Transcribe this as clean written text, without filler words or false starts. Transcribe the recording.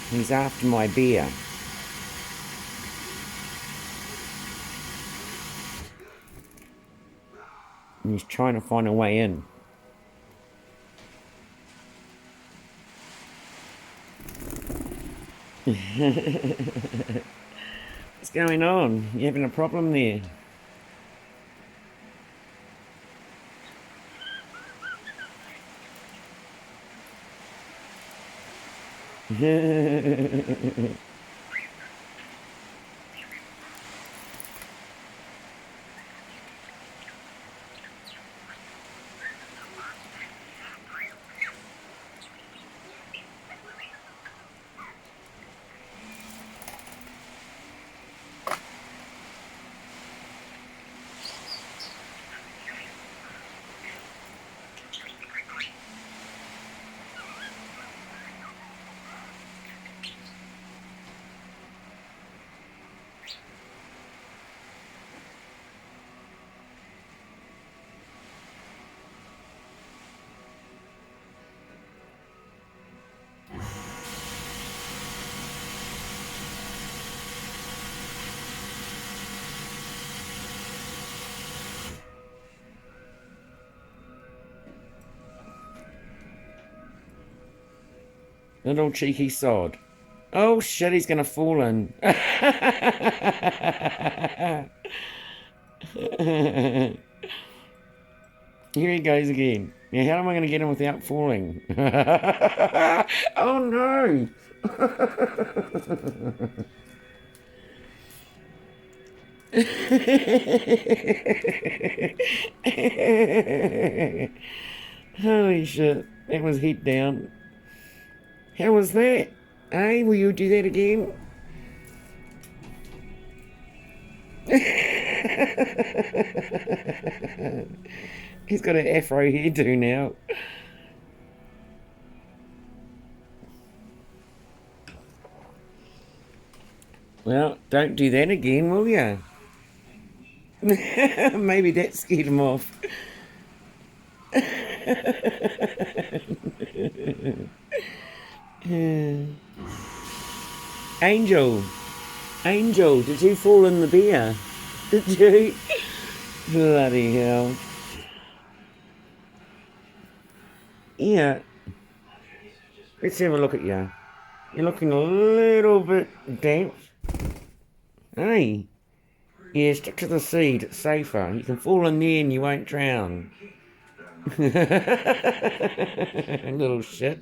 He's after my beer. And he's trying to find a way in. What's going on? You having a problem there? Little cheeky sod. Oh shit, he's gonna fall in. Here he goes again. Now, how am I going to get him without falling? Oh no! Holy shit, that was head down. How was that? Hey, will you do that again? He's got an afro hairdo now. Well, don't do that again, will ya? Maybe that scared him off. Angel, Angel, did you fall in the beer? Did you? Bloody hell. Yeah. Let's have a look at you. You're looking a little bit damp. Hey. Yeah, stick to the seat. It's safer. You can fall in there and you won't drown. Little shit.